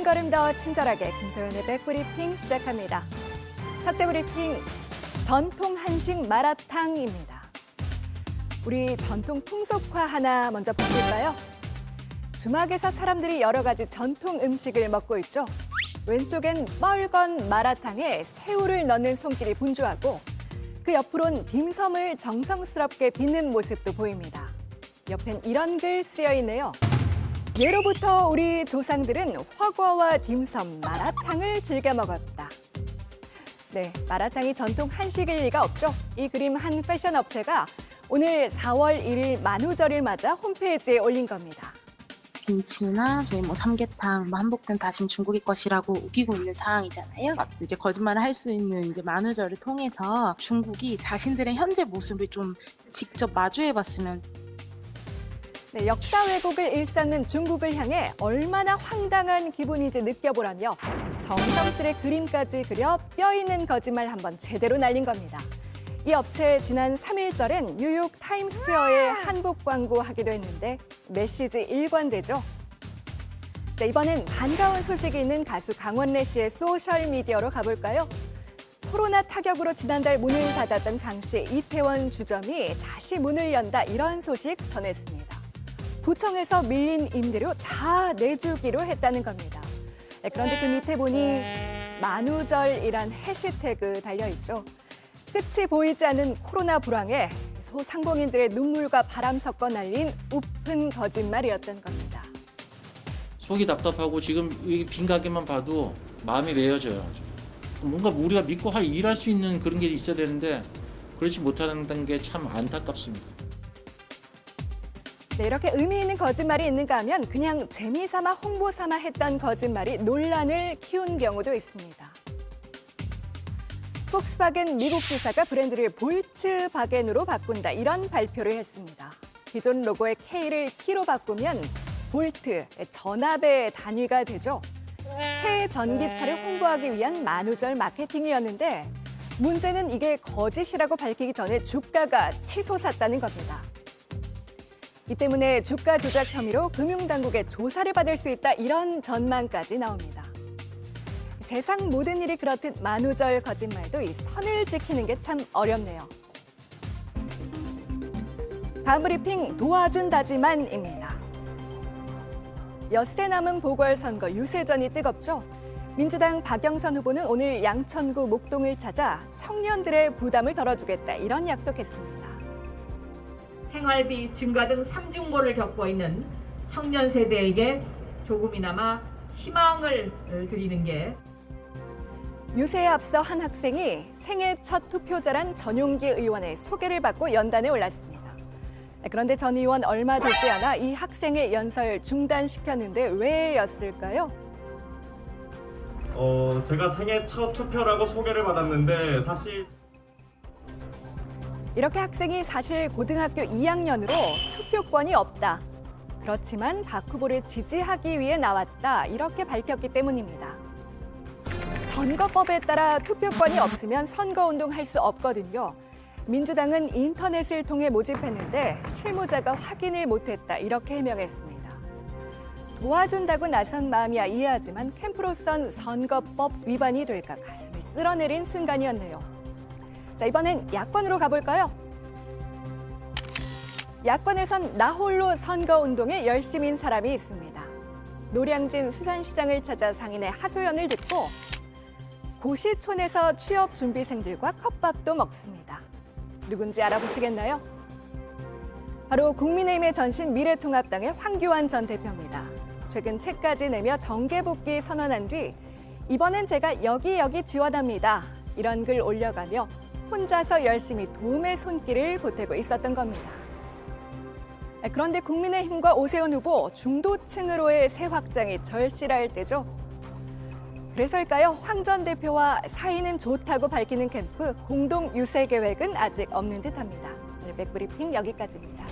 걸음 더 친절하게 김소연의 백브리핑 시작합니다. 첫째 브리핑, 전통 한식 마라탕입니다. 우리 전통 풍속화 하나 먼저 보실까요? 주막에서 사람들이 여러 가지 전통 음식을 먹고 있죠. 왼쪽엔 뻘건 마라탕에 새우를 넣는 손길이 분주하고 그 옆으론 딤섬을 정성스럽게 빚는 모습도 보입니다. 옆엔 이런 글 쓰여 있네요. 예로부터 우리 조상들은 화과와 딤섬, 마라탕을 즐겨 먹었다. 네, 마라탕이 전통 한식일 리가 없죠. 이 그림 한 패션 업체가 오늘 4월 1일 만우절을 맞아 홈페이지에 올린 겁니다. 김치나 저희 삼계탕, 한복등 다 지금 중국의 것이라고 우기고 있는 상황이잖아요. 이제 거짓말을 할 수 있는 이제 만우절을 통해서 중국이 자신들의 현재 모습을 좀 직접 마주해봤으면. 네, 역사 왜곡을 일삼는 중국을 향해 얼마나 황당한 기분인지 느껴보라며 정성스레 그림까지 그려 뼈 있는 거짓말 한번 제대로 날린 겁니다. 이 업체 지난 3일절엔 뉴욕 타임스퀘어에 한복 광고하기도 했는데 메시지 일관되죠. 자, 이번엔 반가운 소식이 있는 가수 강원래 씨의 소셜미디어로 가볼까요? 코로나 타격으로 지난달 문을 닫았던 강씨의 이태원 주점이 다시 문을 연다 이런 소식 전했습니다. 구청에서 밀린 임대료 다 내주기로 했다는 겁니다. 네, 그런데 그 밑에 보니 만우절이란 해시태그 달려있죠. 끝이 보이지 않는 코로나 불황에 소상공인들의 눈물과 바람 섞어 날린 우픈 거짓말이었던 겁니다. 속이 답답하고 지금 이 빈 가게만 봐도 마음이 메어져요. 뭔가 우리가 믿고 일할 수 있는 그런 게 있어야 되는데 그렇지 못하는 게 참 안타깝습니다. 네, 이렇게 의미 있는 거짓말이 있는가 하면 그냥 재미삼아 홍보삼아 했던 거짓말이 논란을 키운 경우도 있습니다. 폭스바겐 미국 지사가 브랜드를 볼츠바겐으로 바꾼다 이런 발표를 했습니다. 기존 로고의 K를 T로 바꾸면 볼트, 전압의 단위가 되죠. 새 전기차를 홍보하기 위한 만우절 마케팅이었는데 문제는 이게 거짓이라고 밝히기 전에 주가가 치솟았다는 겁니다. 이 때문에 주가 조작 혐의로 금융당국의 조사를 받을 수 있다 이런 전망까지 나옵니다. 세상 모든 일이 그렇듯 만우절 거짓말도 이 선을 지키는 게 참 어렵네요. 다음 브리핑 도와준다지만입니다. 엿새 남은 보궐선거 유세전이 뜨겁죠. 민주당 박영선 후보는 오늘 양천구 목동을 찾아 청년들의 부담을 덜어주겠다 이런 약속했습니다. 생활비 증가 등 삼중고를 겪고 있는 청년 세대에게 조금이나마 희망을 드리는 게 유세에 앞서 한 학생이 생애 첫 투표자란 전용기 의원의 소개를 받고 연단에 올랐습니다. 그런데 전 의원 얼마 되지 않아 이 학생의 연설 중단시켰는데 왜였을까요? 제가 생애 첫 투표라고 소개를 받았는데 사실 이렇게 학생이 사실 고등학교 2학년으로 투표권이 없다. 그렇지만 박 후보를 지지하기 위해 나왔다. 이렇게 밝혔기 때문입니다. 선거법에 따라 투표권이 없으면 선거운동 할 수 없거든요. 민주당은 인터넷을 통해 모집했는데 실무자가 확인을 못했다. 이렇게 해명했습니다. 도와준다고 나선 마음이야 이해하지만 캠프로선 선거법 위반이 될까 가슴을 쓸어내린 순간이었네요. 자, 이번엔 야권으로 가볼까요? 야권에선 나 홀로 선거운동에 열심인 사람이 있습니다. 노량진 수산시장을 찾아 상인의 하소연을 듣고 고시촌에서 취업 준비생들과 컵밥도 먹습니다. 누군지 알아보시겠나요? 바로 국민의힘의 전신 미래통합당의 황교안 전 대표입니다. 최근 책까지 내며 정계복귀 선언한 뒤 이번엔 제가 여기 지원합니다. 이런 글 올려가며 혼자서 열심히 도움의 손길을 보태고 있었던 겁니다. 그런데 국민의힘과 오세훈 후보 중도층으로의 새 확장이 절실할 때죠. 그래서일까요? 황 전 대표와 사이는 좋다고 밝히는 캠프 공동 유세 계획은 아직 없는 듯합니다. 오늘 백브리핑 여기까지입니다.